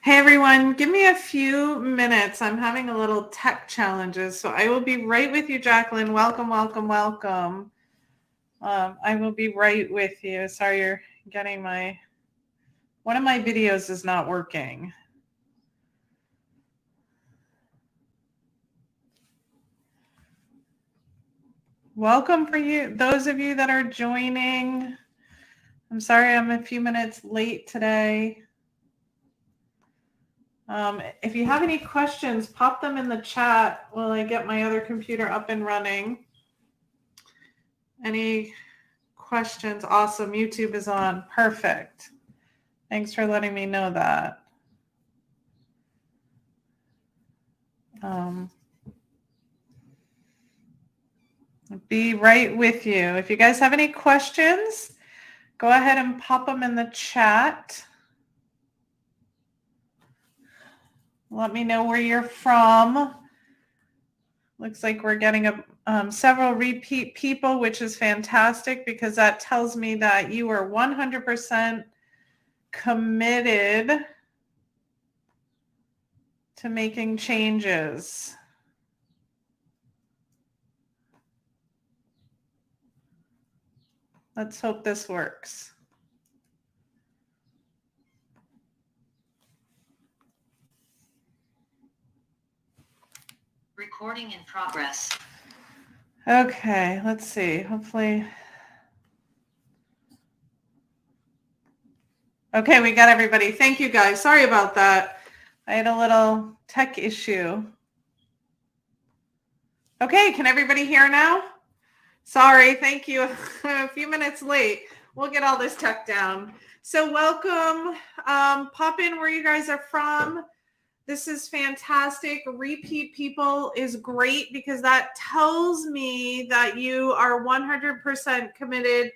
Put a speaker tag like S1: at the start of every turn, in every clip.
S1: Hey everyone, give me a few minutes. I'm having a little tech challenges, so I will be right with you, Jacqueline. Welcome, welcome, welcome. I will be right with you. Sorry, you're getting one of my videos is not working. Welcome for you, those of you that are joining. I'm sorry I'm a few minutes late today. If you have any questions, pop them in the chat while I get my other computer up and running. Any questions? Awesome. YouTube is on. Perfect. Thanks for letting me know that. Be right with you. If you guys have any questions, go ahead and pop them in the chat. Let me know where you're from. Looks like we're getting several repeat people, which is fantastic because that tells me that you are 100% committed to making changes. Let's hope this works.
S2: Recording in progress.
S1: Okay, let's see. Hopefully. Okay, we got everybody. Thank you guys. Sorry about that. I had a little tech issue. Okay, can everybody hear now? Sorry, thank you. A few minutes late. We'll get all this tech down. So welcome. Pop in where you guys are from. This is fantastic. Repeat people is great because that tells me that you are 100% committed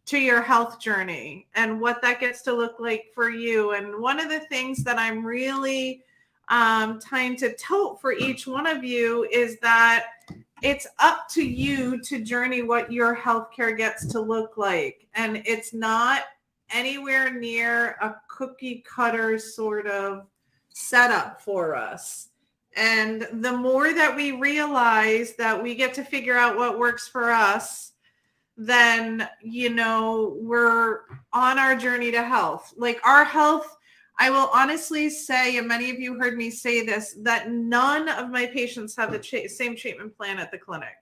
S1: to your health journey and what that gets to look like for you. And one of the things that I'm really trying to tote for each one of you is that it's up to you to journey what your healthcare gets to look like. And it's not anywhere near a cookie cutter sort of setup for us. And the more that we realize that we get to figure out what works for us, then, we're on our journey to health. Like our health, I will honestly say, and many of you heard me say this, that none of my patients have the same treatment plan at the clinic.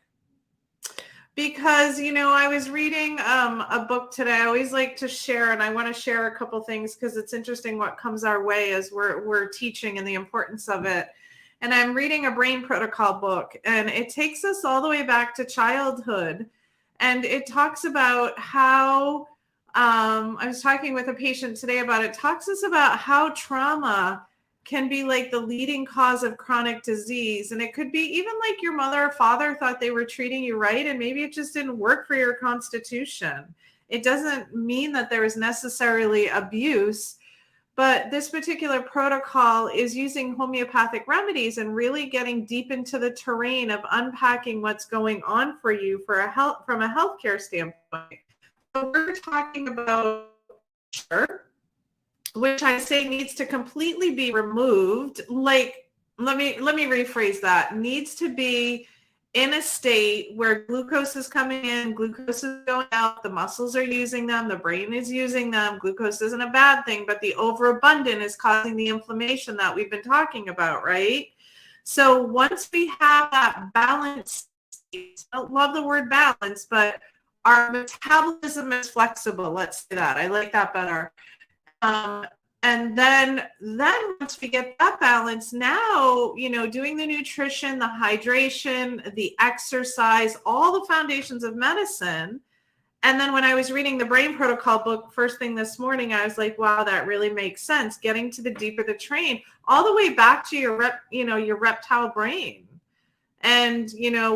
S1: Because, I was reading a book today. I always like to share, and I want to share a couple things because it's interesting what comes our way as we're teaching and the importance of it. And I'm reading a brain protocol book, and it takes us all the way back to childhood. And it talks about how, I was talking with a patient today about it, talks us about how trauma can be like the leading cause of chronic disease. And it could be even like your mother or father thought they were treating you right, and maybe it just didn't work for your constitution. It doesn't mean that there is necessarily abuse, but this particular protocol is using homeopathic remedies and really getting deep into the terrain of unpacking what's going on for you from a healthcare standpoint. So we're talking about which I say needs to completely be removed. Like, let me rephrase that. Needs to be in a state where glucose is coming in, glucose is going out, the muscles are using them, the brain is using them. Glucose isn't a bad thing, but the overabundant is causing the inflammation that we've been talking about, right? So once we have that balance, I don't love the word balance, but our metabolism is flexible. Let's say that. I like that better. And then once we get that balance, now, doing the nutrition, the hydration, the exercise, all the foundations of medicine. And then when I was reading the brain protocol book first thing this morning, I was like, wow, that really makes sense. Getting to the deeper the train, all the way back to your reptile brain. And,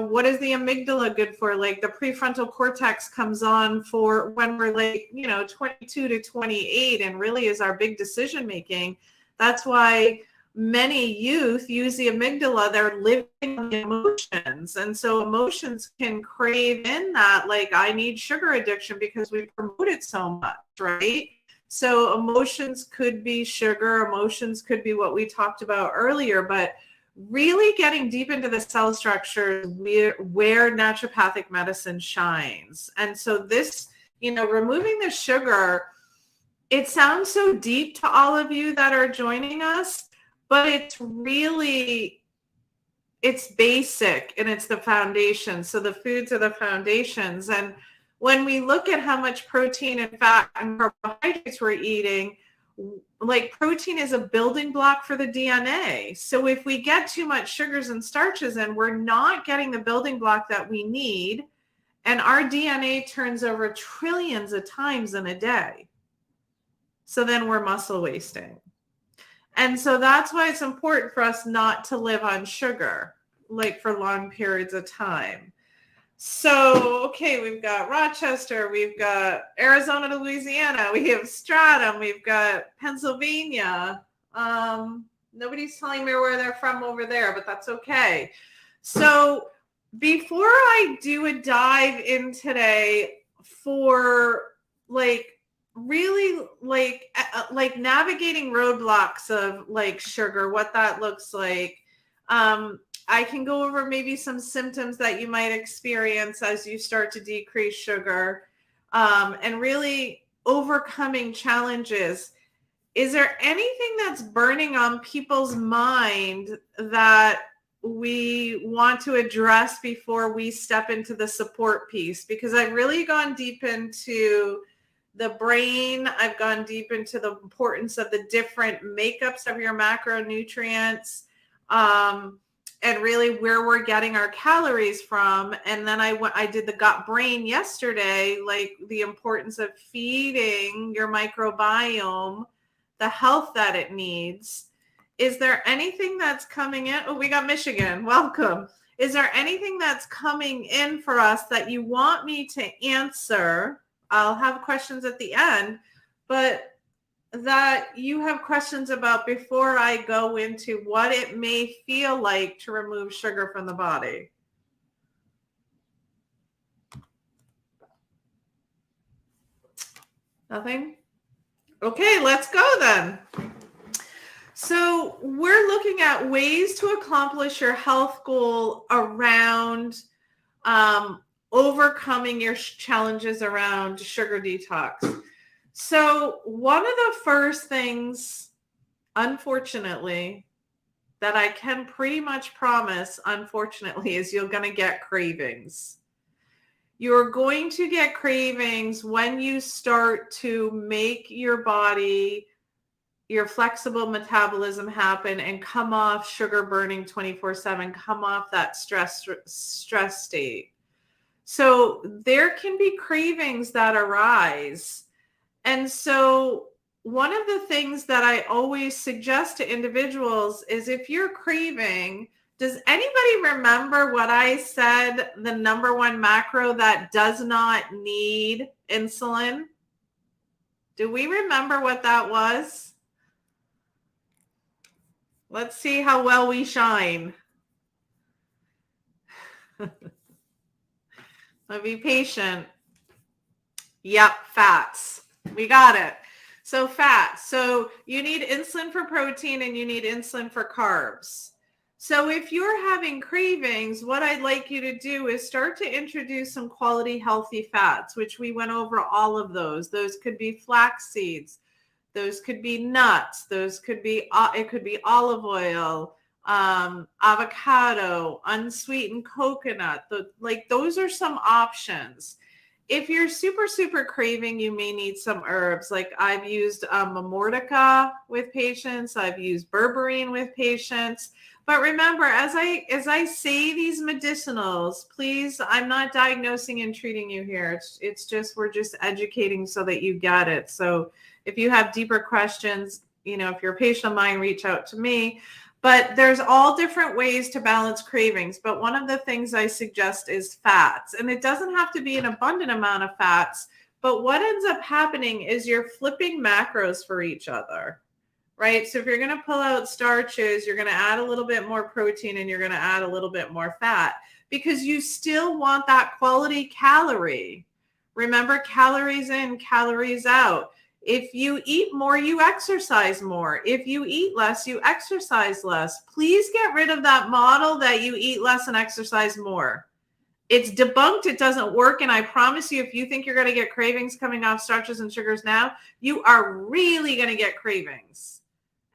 S1: what is the amygdala good for? Like the prefrontal cortex comes on for when we're like, 22 to 28 and really is our big decision making. That's why many youth use the amygdala. They're living on the emotions. And so emotions can crave in that, like I need sugar addiction because we promote it so much, right? So emotions could be sugar, emotions could be what we talked about earlier, but really getting deep into the cell structure where naturopathic medicine shines. And so this, removing the sugar, it sounds so deep to all of you that are joining us, but it's basic and it's the foundation. So the foods are the foundations. And when we look at how much protein and fat and carbohydrates we're eating, like protein is a building block for the DNA. So if we get too much sugars and starches in, we're not getting the building block that we need. And our DNA turns over trillions of times in a day. So then we're muscle wasting. And so that's why it's important for us not to live on sugar, like for long periods of time. So, okay, we've got Rochester, we've got Arizona to Louisiana, we have Stratham, we've got Pennsylvania. Nobody's telling me where they're from over there, but that's okay. So before I do a dive in today for really navigating roadblocks of sugar, what that looks like, I can go over maybe some symptoms that you might experience as you start to decrease sugar, and really overcoming challenges. Is there anything that's burning on people's mind that we want to address before we step into the support piece? Because I've really gone deep into the brain. I've gone deep into the importance of the different makeups of your macronutrients, and really where we're getting our calories from. And then I did the gut brain yesterday, like the importance of feeding your microbiome the health that it needs. Is there anything that's coming in? Oh, we got Michigan. Welcome. Is there anything that's coming in for us that you want me to answer? I'll have questions at the end, but that you have questions about before I go into what it may feel like to remove sugar from the body. Nothing? Okay, let's go then. So we're looking at ways to accomplish your health goal around overcoming your challenges around sugar detox. So one of the first things, unfortunately, that I can pretty much promise, unfortunately, is you're going to get cravings. You're going to get cravings when you start to make your body, your flexible metabolism happen and come off sugar burning 24/7, come off that stress state. So there can be cravings that arise. And so one of the things that I always suggest to individuals is if you're craving, does anybody remember what I said, the number one macro that does not need insulin? Do we remember what that was? Let's see how well we shine. I'll be patient. Yep, fats. We got it. So fats. So you need insulin for protein and you need insulin for carbs. So if you're having cravings, what I'd like you to do is start to introduce some quality healthy fats, which we went over all of those. Those could be flax seeds. Those could be nuts. Those could be, it could be olive oil, avocado, unsweetened coconut. Those are some options. If you're super craving, you may need some herbs. Like I've used Mamortica with patients. I've used berberine with patients. But remember, as I say these medicinals, please, I'm not diagnosing and treating you here. It's just, we're just educating so that you get it. So if you have deeper questions, if you're a patient of mine, reach out to me. But there's all different ways to balance cravings. But one of the things I suggest is fats. And it doesn't have to be an abundant amount of fats. But what ends up happening is you're flipping macros for each other, right? So if you're going to pull out starches, you're going to add a little bit more protein and you're going to add a little bit more fat because you still want that quality calorie. Remember, calories in, calories out. If you eat more, you exercise more. If you eat less, you exercise less. Please get rid of that model that you eat less and exercise more. It's debunked. It doesn't work. And I promise you, if you think you're going to get cravings coming off starches and sugars now, you are really going to get cravings.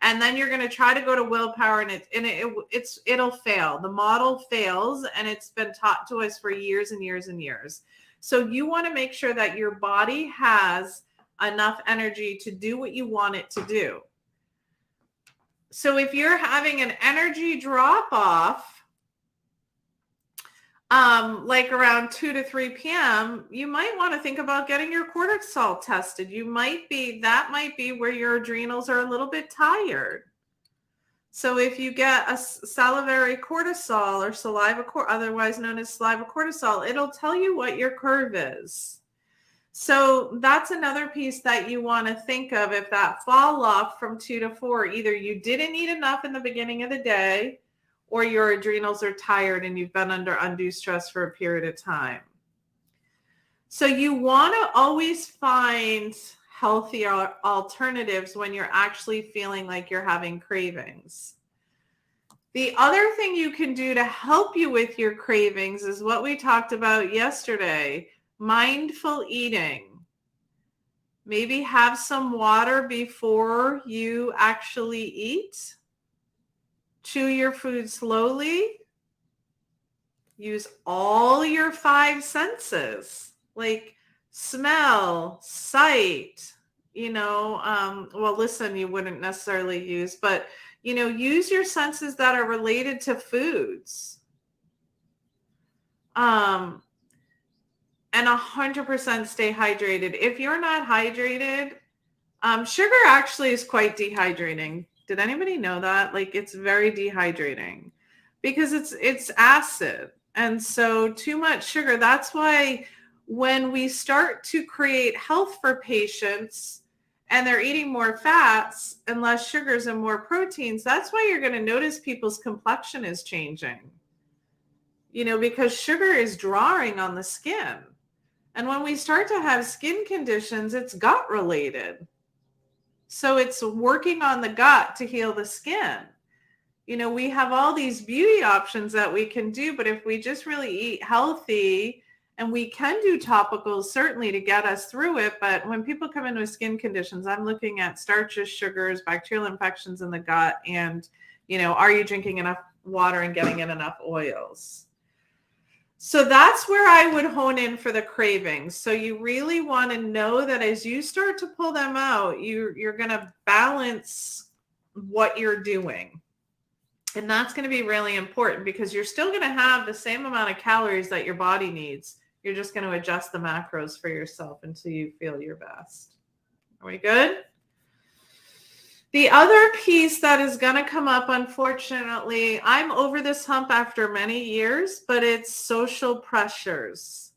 S1: And then you're going to try to go to willpower, and it'll fail. The model fails, and it's been taught to us for years and years and years. So you want to make sure that your body has enough energy to do what you want it to do. So if you're having an energy drop off, like around 2 to 3 p.m., you might want to think about getting your cortisol tested. That might be where your adrenals are a little bit tired. So if you get a salivary cortisol or saliva, otherwise known as saliva cortisol, it'll tell you what your curve is. So that's another piece that you want to think of. If that fall off from 2 to 4, either you didn't eat enough in the beginning of the day, or your adrenals are tired and you've been under undue stress for a period of time. So you want to always find healthier alternatives when you're actually feeling like you're having cravings. The other thing you can do to help you with your cravings is what we talked about yesterday, mindful eating. Maybe have some water before you actually eat. Chew your food slowly. Use all your 5 senses, like smell, sight, listen, you wouldn't necessarily use, but, use your senses that are related to foods. And 100% stay hydrated. If you're not hydrated, sugar actually is quite dehydrating. Did anybody know that? Like, it's very dehydrating because it's acid. And so too much sugar. That's why when we start to create health for patients and they're eating more fats and less sugars and more proteins, that's why you're going to notice people's complexion is changing, because sugar is drawing on the skin. And when we start to have skin conditions, it's gut related. So it's working on the gut to heal the skin. We have all these beauty options that we can do, but if we just really eat healthy, and we can do topicals certainly to get us through it. But when people come in with skin conditions, I'm looking at starches, sugars, bacterial infections in the gut, and, are you drinking enough water and getting in enough oils? So that's where I would hone in for the cravings. So you really want to know that as you start to pull them out, you're going to balance what you're doing. And that's going to be really important because you're still going to have the same amount of calories that your body needs. You're just going to adjust the macros for yourself until you feel your best. Are we good? The other piece that is going to come up, unfortunately, I'm over this hump after many years, but it's social pressures.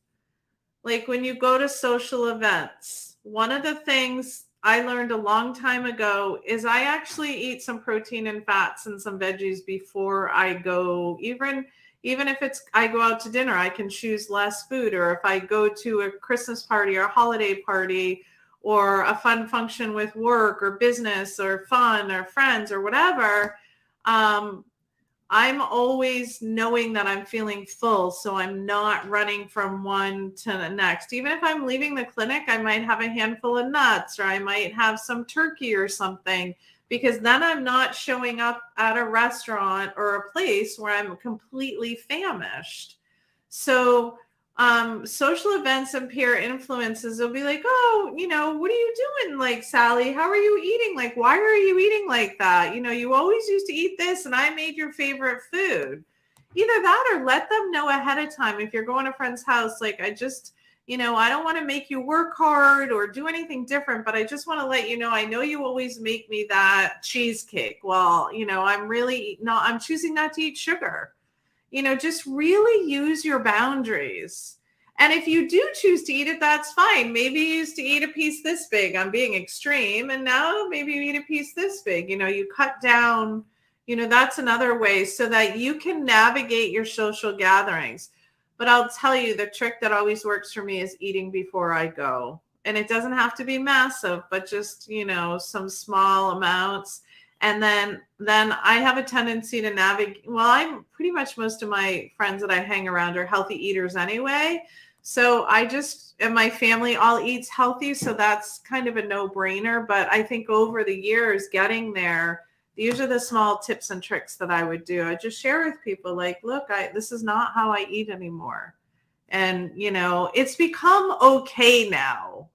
S1: Like when you go to social events, one of the things I learned a long time ago is I actually eat some protein and fats and some veggies before I go. Even if I go out to dinner, I can choose less food. Or if I go to a Christmas party or a holiday party, or a fun function with work or business or fun or friends or whatever, I'm always knowing that I'm feeling full. So I'm not running from one to the next. Even if I'm leaving the clinic, I might have a handful of nuts, or I might have some turkey or something, because then I'm not showing up at a restaurant or a place where I'm completely famished. So social events and peer influences will be like, oh, what are you doing? Like, Sally, how are you eating? Like, why are you eating like that? You always used to eat this and I made your favorite food. Either that or let them know ahead of time. If you're going to a friend's house, like, I just, I don't want to make you work hard or do anything different, but I just want to let you know, I know you always make me that cheesecake. Well, I'm choosing not to eat sugar. Just really use your boundaries. And if you do choose to eat it, that's fine. Maybe you used to eat a piece this big. I'm being extreme. And now maybe you eat a piece this big. You cut down, that's another way so that you can navigate your social gatherings. But I'll tell you, the trick that always works for me is eating before I go. And it doesn't have to be massive, but just, some small amounts. And then I have a tendency to navigate. Well, I'm pretty much, most of my friends that I hang around are healthy eaters anyway. So and my family all eats healthy. So that's kind of a no-brainer. But I think over the years getting there, these are the small tips and tricks that I would do. I just share with people like, look, this is not how I eat anymore. And, it's become okay now.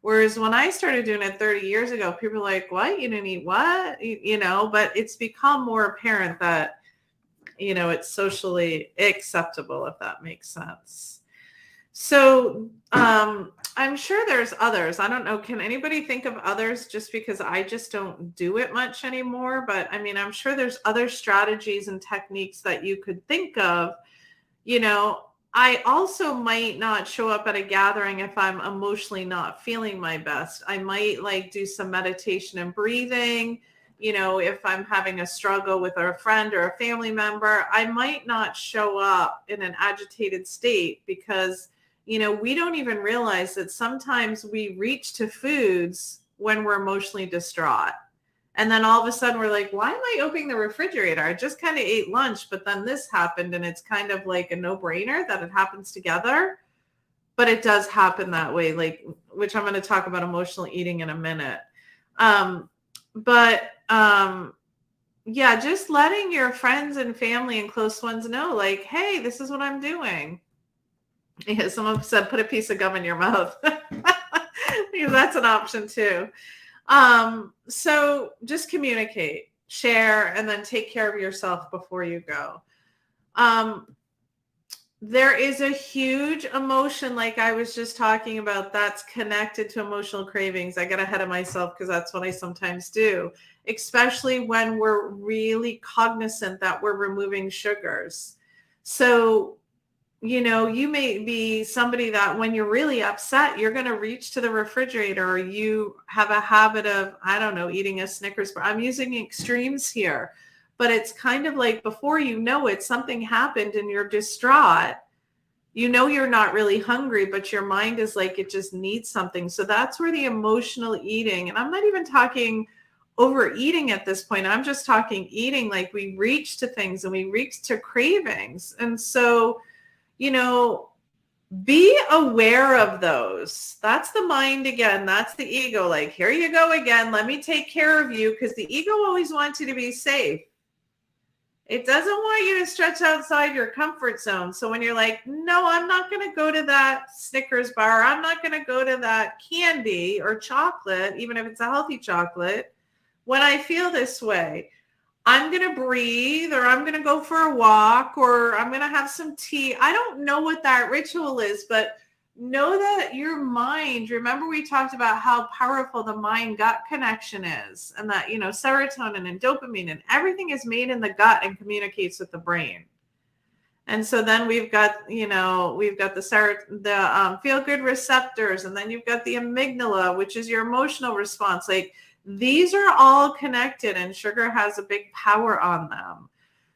S1: Whereas when I started doing it 30 years ago, people were like, what? You didn't eat what? But it's become more apparent that, it's socially acceptable, if that makes sense. So I'm sure there's others. I don't know. Can anybody think of others, just because I just don't do it much anymore? But I mean, I'm sure there's other strategies and techniques that you could think of. I also might not show up at a gathering if I'm emotionally not feeling my best. I might do some meditation and breathing. If I'm having a struggle with a friend or a family member, I might not show up in an agitated state because, we don't even realize that sometimes we reach to foods when we're emotionally distraught. And then all of a sudden we're like, why am I opening the refrigerator? I just kind of ate lunch, but then this happened, and it's kind of like a no-brainer that it happens together. But it does happen that way, which I'm going to talk about emotional eating in a minute. Yeah, just letting your friends and family and close ones know, like, hey, this is what I'm doing. Yeah, someone said, put a piece of gum in your mouth. Because that's an option too. So just communicate, share, and then take care of yourself before you go. There is a huge emotion, like I was just talking about, that's connected to emotional cravings. I get ahead of myself because that's what I sometimes do, especially when we're really cognizant that we're removing sugars. So, you may be somebody that when you're really upset, you're going to reach to the refrigerator, or you have a habit of, I don't know, eating a Snickers bar. I'm using extremes here, but it's kind of like before you know it, something happened and you're distraught. You're not really hungry, but your mind is like, it just needs something. So that's where the emotional eating, and I'm not even talking overeating at this point. I'm just talking eating, like we reach to things and we reach to cravings. And so, be aware of those. That's the mind again. That's the ego. Like, here you go again. Let me take care of you, because the ego always wants you to be safe. It doesn't want you to stretch outside your comfort zone. So when you're like, no, I'm not going to go to that Snickers bar. I'm not going to go to that candy or chocolate, even if it's a healthy chocolate. When I feel this way, I'm going to breathe, or I'm going to go for a walk, or I'm going to have some tea. I don't know what that ritual is, but know that your mind, remember we talked about how powerful the mind-gut connection is, and that, serotonin and dopamine and everything is made in the gut and communicates with the brain. And so then we've got the feel-good receptors, and then you've got the amygdala, which is your emotional response. Like, these are all connected, and sugar has a big power on them.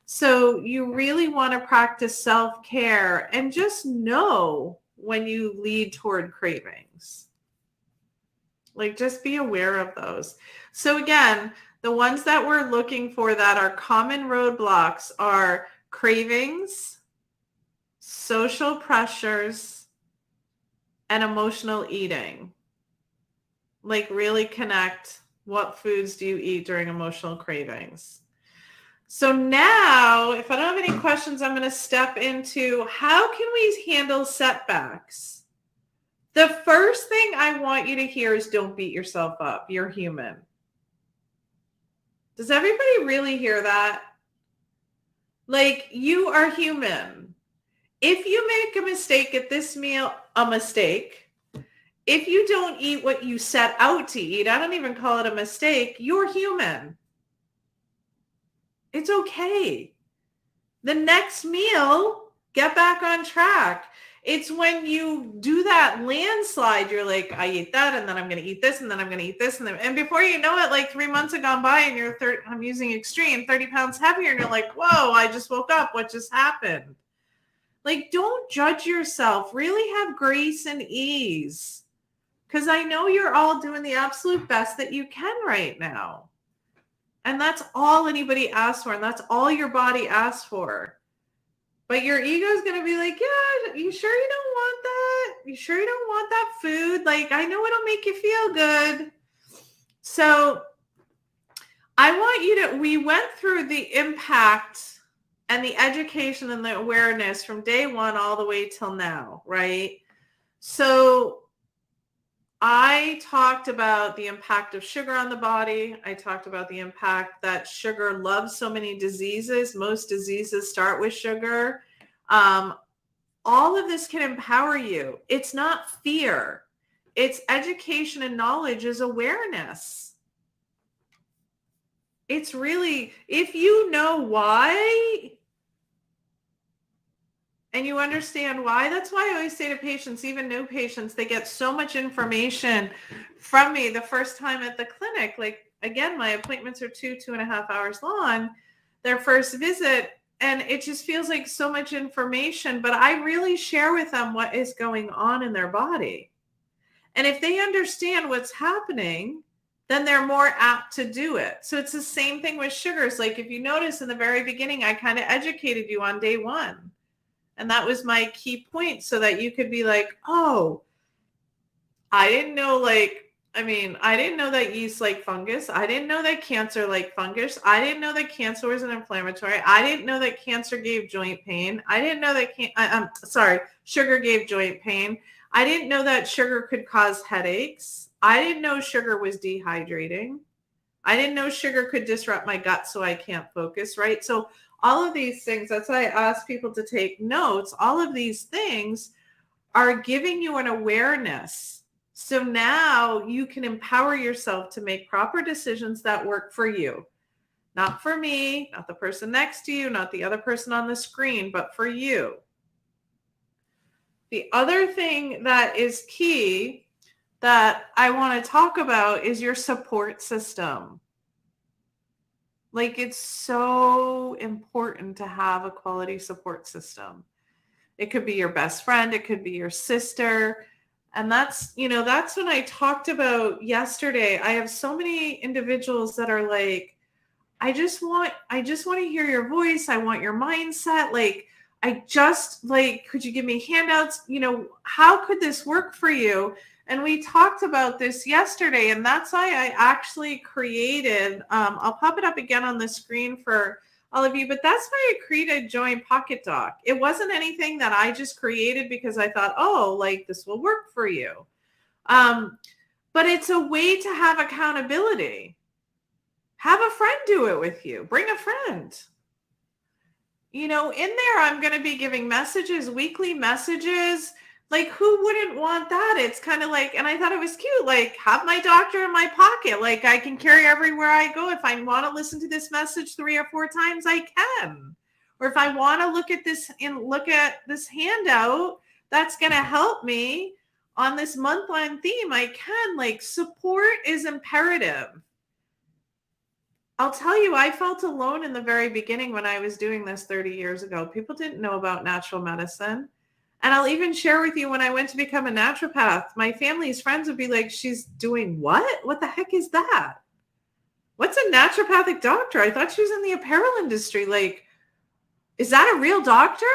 S1: So you really want to practice self-care and just know when you lead toward cravings. Like, just be aware of those. So again, the ones that we're looking for that are common roadblocks are cravings, social pressures, and emotional eating. Like, really connect. What foods do you eat during emotional cravings? So now, if I don't have any questions, I'm going to step into how can we handle setbacks? The first thing I want you to hear is don't beat yourself up. You're human. Does everybody really hear that? Like, you are human. If you make a mistake at this meal, a mistake. If you don't eat what you set out to eat, I don't even call it a mistake. You're human. It's okay. The next meal, get back on track. It's when you do that landslide, you're like, I eat that, and then I'm going to eat this, and then I'm going to eat this. And before you know it, like 3 months have gone by and you're I'm using extreme, 30 pounds heavier. And you're like, whoa, I just woke up. What just happened? Like, don't judge yourself. Really have grace and ease. because I know you're all doing the absolute best that you can right now. And that's all anybody asks for. And that's all your body asks for. But your ego is going to be like, yeah, you sure you don't want that? You sure you don't want that food? Like, I know it'll make you feel good. So I want you to, we went through the impact and the education and the awareness from day one all the way till now, right? So I talked about the impact of sugar on the body. I talked about the impact that sugar loves so many diseases. Most diseases start with sugar. All of this can empower you. It's not fear. It's education and knowledge is awareness. It's really, if you know why, and you understand why, that's why I always say to patients, even new patients, they get so much information from me the first time at the clinic. Like, again, my appointments are 2.5 hours long, their first visit, and it just feels like so much information, but I really share with them what is going on in their body. And if they understand what's happening, then they're more apt to do it. So it's the same thing with sugars. Like, if you notice in the very beginning, I kind of educated you on day one. And that was my key point, so that you could be like, oh, I didn't know, I didn't know that yeast like fungus. I didn't know that cancer like fungus. I didn't know that cancer was an inflammatory. I didn't know that cancer gave joint pain. I didn't know that, sugar gave joint pain. I didn't know that sugar could cause headaches. I didn't know sugar was dehydrating. I didn't know sugar could disrupt my gut so I can't focus, right? So all of these things, that's why I ask people to take notes. All of these things are giving you an awareness. So now you can empower yourself to make proper decisions that work for you. Not for me, not the person next to you, not the other person on the screen, but for you. The other thing that is key that I want to talk about is your support system. Like, it's so important to have a quality support system. It could be your best friend. It could be your sister. And that's what I talked about yesterday. I have so many individuals that are like, I just want to hear your voice. I want your mindset. Like, could you give me handouts? How could this work for you? And we talked about this yesterday, and that's why I actually created, I'll pop it up again on the screen for all of you, but that's why I created Join Pocket Doc. It wasn't anything that I just created because I thought, this will work for you. But it's a way to have accountability. Have a friend do it with you. Bring a friend. In there, I'm going to be giving messages, weekly messages. Like, who wouldn't want that? It's kind of like, and I thought it was cute, like, have my doctor in my pocket. Like, I can carry everywhere I go. If I want to listen to this message 3 or 4 times, I can. Or if I want to look at this handout that's going to help me on this month-long theme, I can. Like, support is imperative. I'll tell you, I felt alone in the very beginning when I was doing this 30 years ago. People didn't know about natural medicine. And I'll even share with you, when I went to become a naturopath, my family's friends would be like, she's doing what? What the heck is that? What's a naturopathic doctor? I thought she was in the apparel industry. Like, is that a real doctor?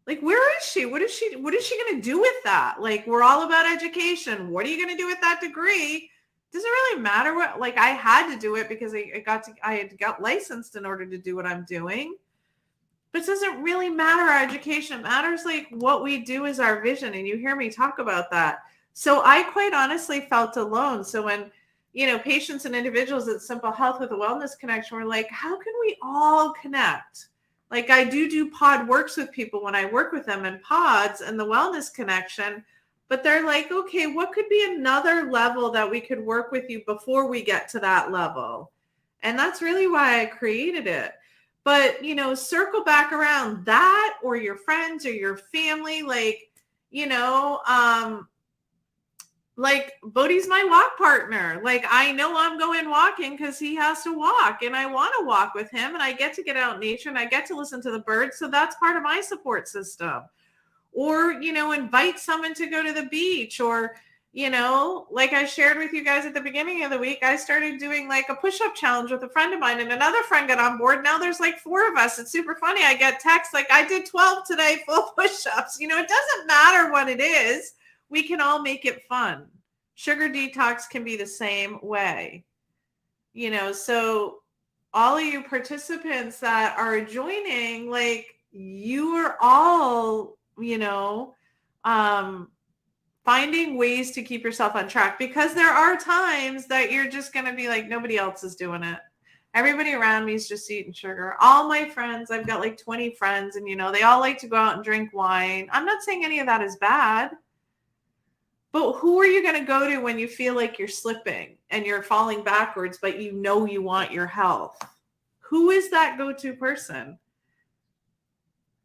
S1: Like, where is she? What is she going to do with that? Like, we're all about education. What are you going to do with that degree? Doesn't really matter what, like, I had to do it because I had got licensed in order to do what I'm doing. But it doesn't really matter our education. It matters like what we do is our vision. And you hear me talk about that. So I quite honestly felt alone. So when, patients and individuals at Simple Health with a Wellness Connection were like, how can we all connect? Like, I do pod works with people when I work with them in pods and the Wellness Connection. But they're like, okay, what could be another level that we could work with you before we get to that level? And that's really why I created it. But, circle back around that, or your friends or your family, like Bodhi's my walk partner. Like, I know I'm going walking because he has to walk and I want to walk with him, and I get to get out in nature and I get to listen to the birds. So that's part of my support system. Or, invite someone to go to the beach, or, Like I shared with you guys at the beginning of the week, I started doing like a push-up challenge with a friend of mine, and another friend got on board. Now there's like 4 of us. It's super funny. I get texts like, I did 12 today, full push-ups. It doesn't matter what it is. We can all make it fun. Sugar detox can be the same way. So all of you participants that are joining, like, you are all, finding ways to keep yourself on track, because there are times that you're just going to be like, nobody else is doing it. Everybody around me is just eating sugar. All my friends, I've got like 20 friends, and, they all like to go out and drink wine. I'm not saying any of that is bad, but who are you going to go to when you feel like you're slipping and you're falling backwards, but you want your health? Who is that go-to person?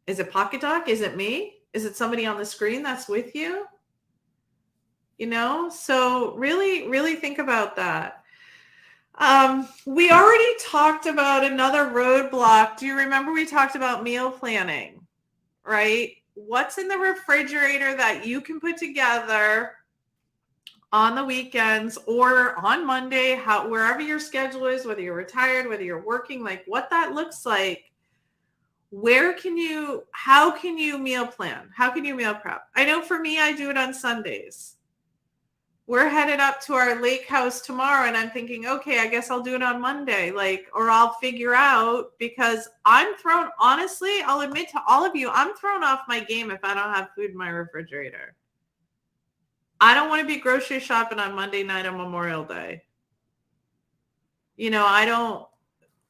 S1: Is it Pocket Doc? Is it me? Is it somebody on the screen that's with you? So really, really think about that. We already talked about another roadblock. Do you remember we talked about meal planning, right? What's in the refrigerator that you can put together on the weekends or on Monday, wherever your schedule is, whether you're retired, whether you're working, like what that looks like. How can you meal plan? How can you meal prep? I know for me, I do it on Sundays. We're headed up to our lake house tomorrow, and I'm thinking, okay, I guess I'll do it on Monday, or I'll figure out, because honestly, I'll admit to all of you, I'm thrown off my game if I don't have food in my refrigerator. I don't want to be grocery shopping on Monday night on Memorial Day.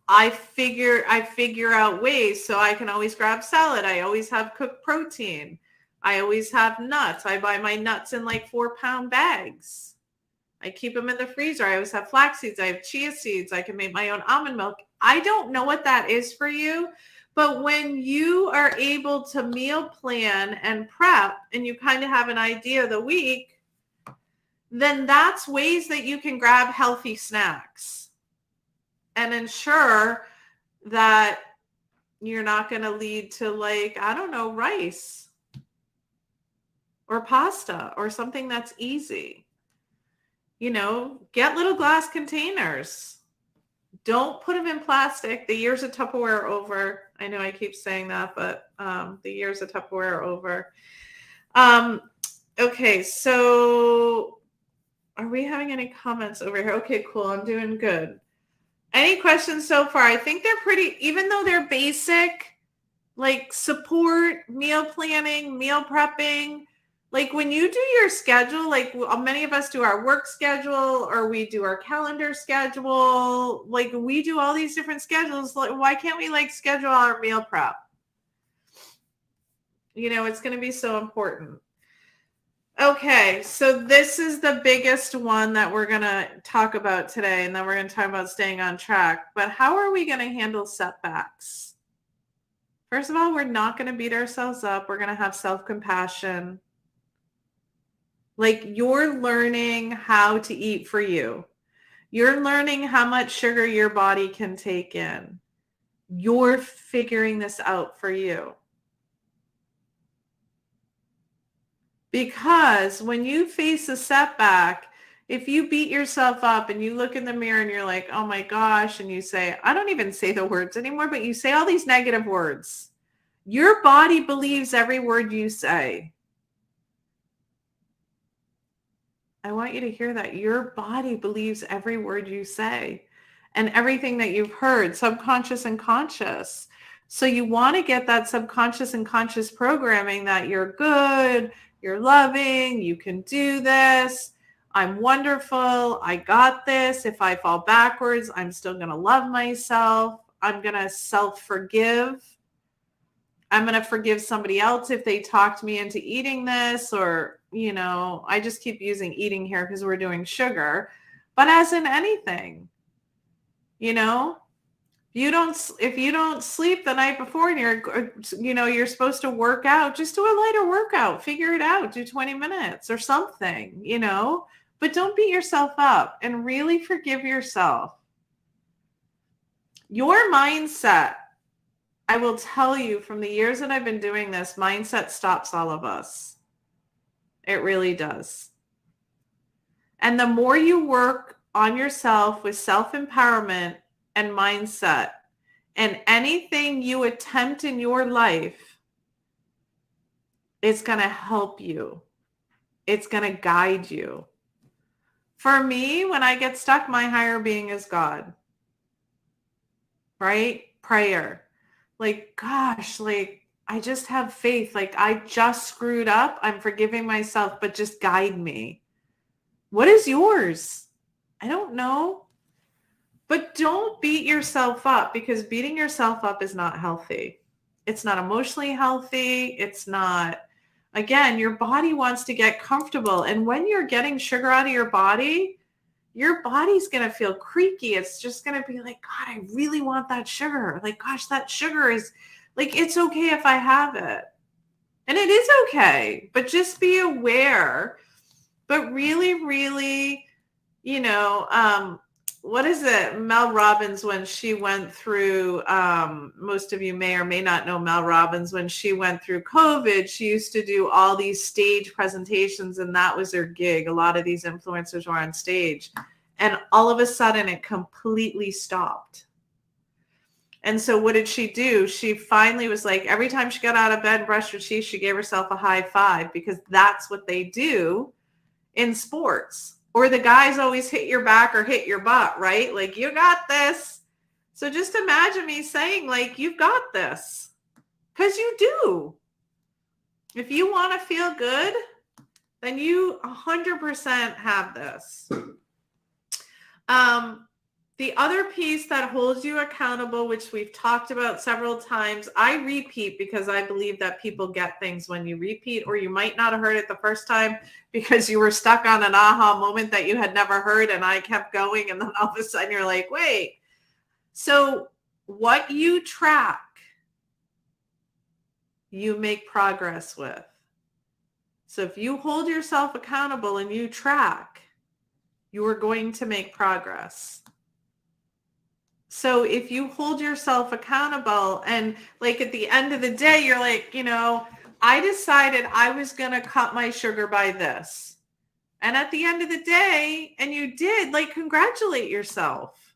S1: I figure out ways, so I can always grab salad. I always have cooked protein. I always have nuts. I buy my nuts in like 4-pound bags. I keep them in the freezer. I always have flax seeds. I have chia seeds. I can make my own almond milk. I don't know what that is for you, but when you are able to meal plan and prep, and you kind of have an idea of the week, then that's ways that you can grab healthy snacks and ensure that you're not going to lead to rice or pasta or something that's easy. Get little glass containers. Don't put them in plastic. The years of Tupperware are over. I know I keep saying that, but the years of Tupperware are over. Okay, so are we having any comments over here? Okay, cool. I'm doing good. Any questions so far? I think they're pretty, even though they're basic, like support, meal planning, meal prepping. Like when you do your schedule, like many of us do our work schedule, or we do our calendar schedule, like we do all these different schedules. Like, why can't we schedule our meal prep? It's going to be so important. Okay, so this is the biggest one that we're going to talk about today, and then we're going to talk about staying on track. But how are we going to handle setbacks? First of all, we're not going to beat ourselves up. We're going to have self-compassion. Like, you're learning how to eat for you. You're learning how much sugar your body can take in. You're figuring this out for you. Because when you face a setback, if you beat yourself up and you look in the mirror and you're like, oh my gosh, and you say, I don't even say the words anymore, but you say all these negative words. Your body believes every word you say. I want you to hear that. Your body believes every word you say and everything that you've heard, subconscious and conscious. So you want to get that subconscious and conscious programming that you're good, you're loving, you can do this, I'm wonderful, I got this. If I fall backwards, I'm still going to love myself. I'm going to self-forgive. I'm going to forgive somebody else if they talked me into eating this, or, I just keep using eating here because we're doing sugar, but as in anything, if you don't sleep the night before and you're supposed to work out, just do a lighter workout, figure it out, do 20 minutes or something, but don't beat yourself up and really forgive yourself. Your mindset, I will tell you from the years that I've been doing this, mindset stops all of us. It really does. And the more you work on yourself with self-empowerment and mindset, and anything you attempt in your life, it's going to help you. It's going to guide you. For me, when I get stuck, my higher being is God. Right? Prayer. Like, gosh, like, I just have faith. Like, I just screwed up. I'm forgiving myself, but just guide me. What is yours? I don't know. But don't beat yourself up, because beating yourself up is not healthy. It's not emotionally healthy. It's not, again, your body wants to get comfortable. And when you're getting sugar out of your body's going to feel creaky. It's just going to be like, God, I really want that sugar. Like, gosh, that sugar is like, it's okay if I have it. And it is okay, but just be aware. But really, really, what is it? Mel Robbins, when she went through, most of you may or may not know Mel Robbins, when she went through COVID, she used to do all these stage presentations, and that was her gig. A lot of these influencers were on stage, and all of a sudden it completely stopped. And so what did she do? She finally was like, every time she got out of bed and brushed her teeth, she gave herself a high five, because that's what they do in sports. Or the guys always hit your back or hit your butt, right? Like, you got this. So just imagine me saying, like, you've got this, because you do. If you want to feel good, then you 100% have this. The other piece that holds you accountable, which we've talked about several times, I repeat because I believe that people get things when you repeat, or you might not have heard it the first time because you were stuck on an aha moment that you had never heard, and I kept going, and then all of a sudden you're like, wait. So what you track, you make progress with. So if you hold yourself accountable and you track, you are going to make progress. So if you hold yourself accountable, and like at the end of the day, you're like, I decided I was going to cut my sugar by this. And at the end of the day, and you did, like, congratulate yourself.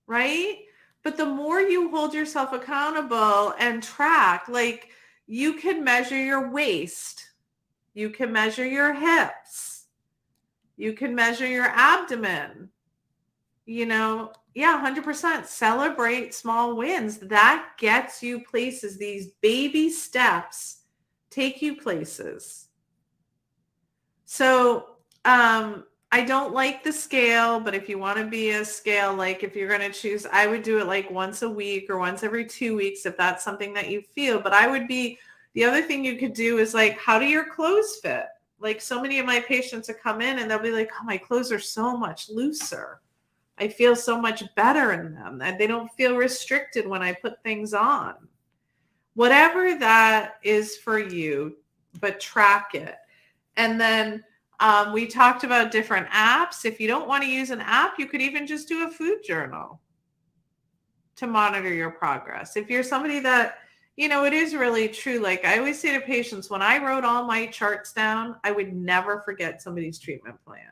S1: Right? But the more you hold yourself accountable and track, like, you can measure your waist. You can measure your hips. You can measure your abdomen. 100%. Celebrate small wins. That gets you places. These baby steps take you places. So I don't like the scale, but if you want to be a scale, like if you're going to choose, I would do it like once a week or once every 2 weeks if that's something that you feel. But the other thing you could do is like, how do your clothes fit? Like, so many of my patients have come in and they'll be like, oh, my clothes are so much looser. I feel so much better in them. They don't feel restricted when I put things on. Whatever that is for you, but track it. And then we talked about different apps. If you don't want to use an app, you could even just do a food journal to monitor your progress. If you're somebody that, it is really true. Like I always say to patients, when I wrote all my charts down, I would never forget somebody's treatment plan,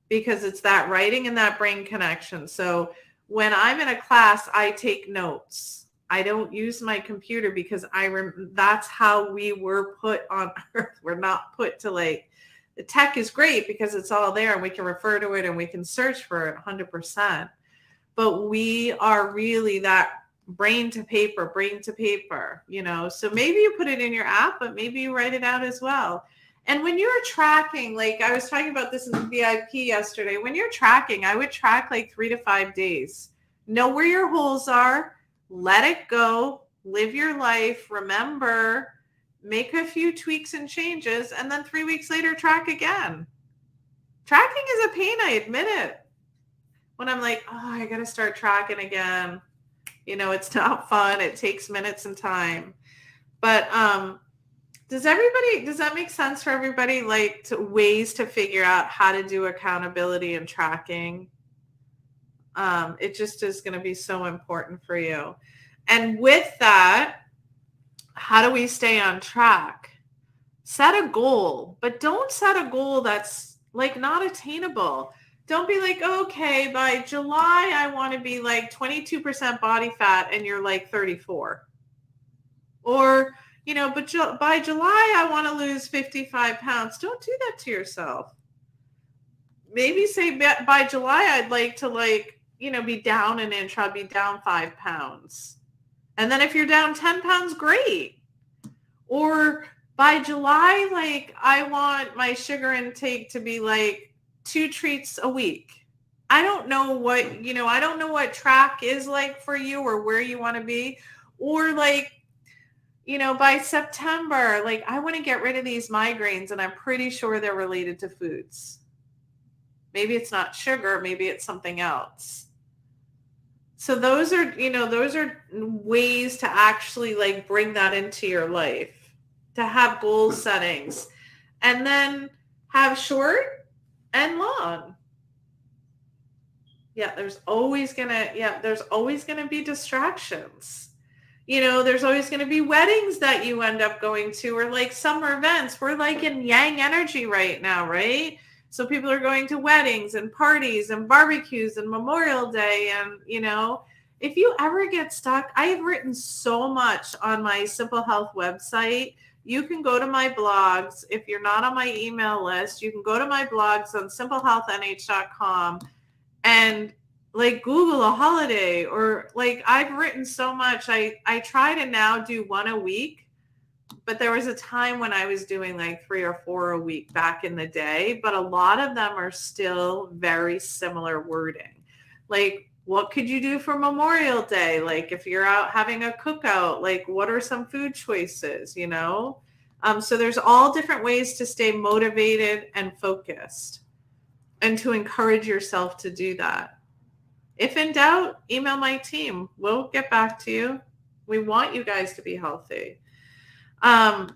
S1: because it's that writing and that brain connection. So when I'm in a class, I take notes. I don't use my computer because that's how we were put on earth. We're not put to the tech is great because it's all there and we can refer to it and we can search for it 100%. But we are really that brain to paper, so maybe you put it in your app, but maybe you write it out as well. And when you're tracking, like I was talking about this in the VIP yesterday, when you're tracking, I would track like 3 to 5 days. Know where your holes are, let it go, live your life, remember, make a few tweaks and changes, and then 3 weeks later, track again. Tracking is a pain, I admit it. When I'm like, oh, I got to start tracking again. It's not fun. It takes minutes and time. But does that make sense for everybody? Like ways to figure out how to do accountability and tracking. It just is going to be so important for you. And with that, how do we stay on track? Set a goal, but don't set a goal that's like not attainable. Don't be like, okay, by July, I want to be like 22% body fat and you're like 34. Or, but by July, I want to lose 55 pounds. Don't do that to yourself. Maybe say by July, I'd like to be down an inch. I'll be down 5 pounds. And then if you're down 10 pounds, great. Or by July, I want my sugar intake to be 2 treats a week. I don't know what track is like for you or where you want to be. Or by September, I want to get rid of these migraines and I'm pretty sure they're related to foods. Maybe it's not sugar, maybe it's something else. So those are ways to actually bring that into your life, to have goal settings, and then have short and long. Yeah, there's always gonna be distractions. There's always going to be weddings that you end up going to, or summer events. We're in yang energy right now, right? So people are going to weddings and parties and barbecues and Memorial Day. And, if you ever get stuck, I have written so much on my Simple Health website. You can go to my blogs. If you're not on my email list, you can go to my blogs on simplehealthnh.com and Google a holiday, or I've written so much. I try to now do one a week, but there was a time when I was doing 3 or 4 a week back in the day, but a lot of them are still very similar wording. What could you do for Memorial Day? If you're out having a cookout, what are some food choices, So there's all different ways to stay motivated and focused and to encourage yourself to do that. If in doubt, email my team. We'll get back to you. We want you guys to be healthy. And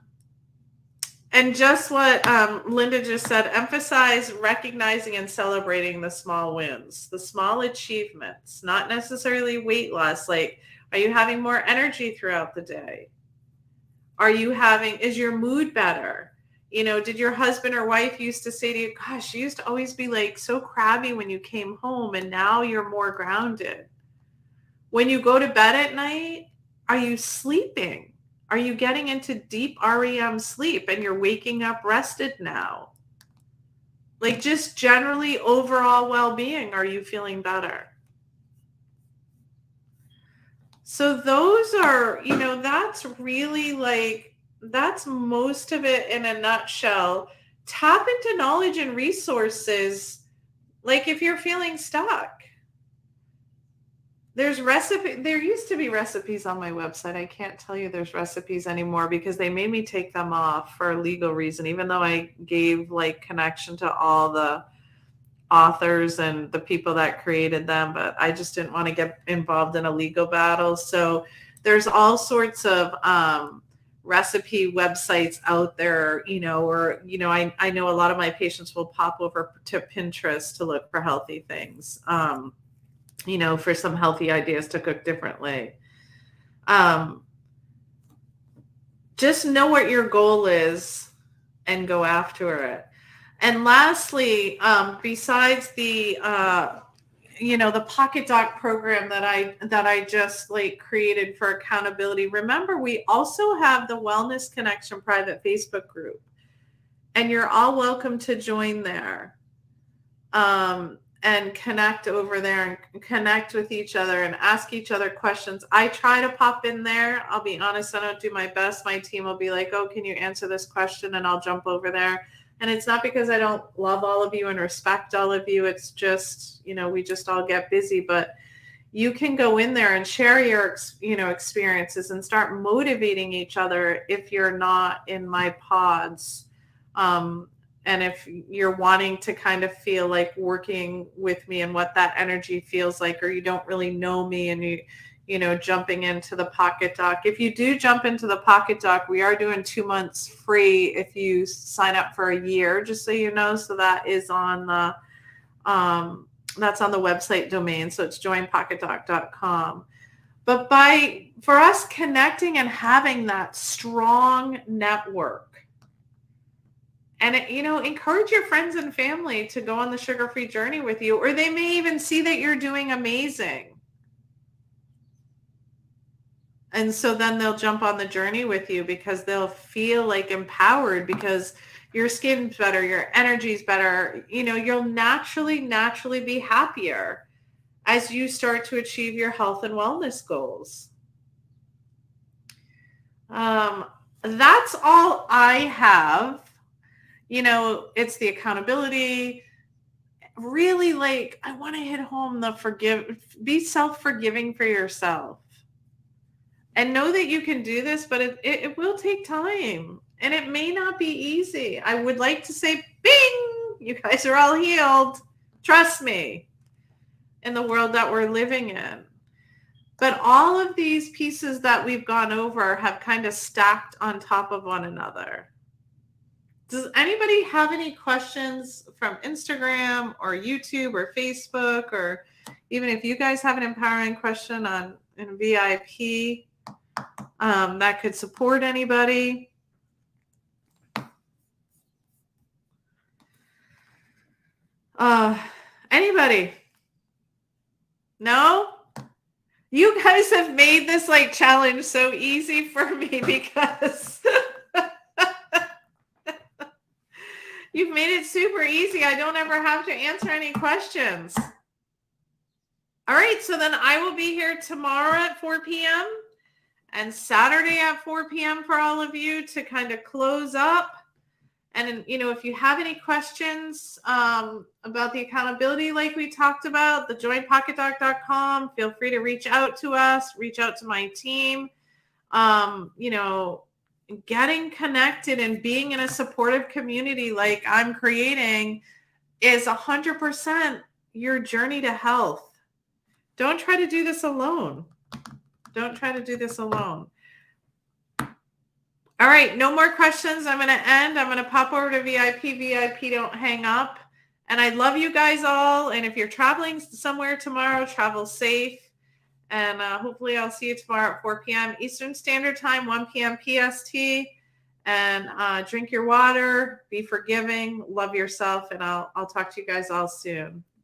S1: just what Linda just said, emphasize recognizing and celebrating the small wins, the small achievements, not necessarily weight loss. Are you having more energy throughout the day? Is your mood better? Did your husband or wife used to say to you, gosh, you used to always be so crabby when you came home and now you're more grounded? When you go to bed at night, are you sleeping? Are you getting into deep REM sleep and you're waking up rested now? Just generally overall well-being, are you feeling better? So those are, that's really that's most of it in a nutshell. Tap into knowledge and resources. If you're feeling stuck, there used to be recipes on my website. I can't tell you there's recipes anymore because they made me take them off for a legal reason, even though I gave connection to all the authors and the people that created them, but I just didn't want to get involved in a legal battle. So there's all sorts of recipe websites out there, I know a lot of my patients will pop over to Pinterest to look for healthy things, for some healthy ideas to cook differently. Just know what your goal is and go after it. And lastly, besides the the Pocket Doc program that I just created for accountability, remember we also have the Wellness Connection private Facebook group, and you're all welcome to join there and connect over there and connect with each other and ask each other questions. I try to pop in there. I'll be honest, I don't do my best. My team will be like, oh, can you answer this question? And I'll jump over there. And it's not because I don't love all of you and respect all of you. It's just, we just all get busy. But you can go in there and share your, experiences and start motivating each other if you're not in my pods. And if you're wanting to kind of feel like working with me and what that energy feels like, or you don't really know me and jumping into the Pocket Doc. If you do jump into the Pocket Doc, we are doing 2 months free if you sign up for a year, just so you know. So that is on the, that's on the website domain. So it's joinpocketdoc.com. But for us connecting and having that strong network And, encourage your friends and family to go on the sugar-free journey with you, or they may even see that you're doing amazing. And so then they'll jump on the journey with you because they'll feel like empowered because your skin's better, your energy's better. You'll naturally be happier as you start to achieve your health and wellness goals. That's all I have. It's the accountability. Really, I want to hit home be self-forgiving for yourself. And know that you can do this, but it will take time. And it may not be easy. I would like to say, bing, you guys are all healed. Trust me, in the world that we're living in. But all of these pieces that we've gone over have kind of stacked on top of one another. Does anybody have any questions from Instagram or YouTube or Facebook, or even if you guys have an empowering question in VIP that could support anybody? Anybody? No? You guys have made this challenge so easy for me because you've made it super easy. I don't ever have to answer any questions. All right, so then I will be here tomorrow at 4 p.m. and Saturday at 4 p.m. for all of you to kind of close up. And, if you have any questions about the accountability like we talked about, thejoinpocketdoc.com, feel free to reach out to us, reach out to my team. Getting connected and being in a supportive community like I'm creating is 100% your journey to health. Don't try to do this alone. Don't try to do this alone. All right, no more questions. I'm going to end. I'm going to pop over to VIP. VIP, don't hang up. And I love you guys all. And if you're traveling somewhere tomorrow, travel safe. And hopefully I'll see you tomorrow at 4 p.m. Eastern Standard Time, 1 p.m. PST. And drink your water, be forgiving, love yourself, and I'll talk to you guys all soon.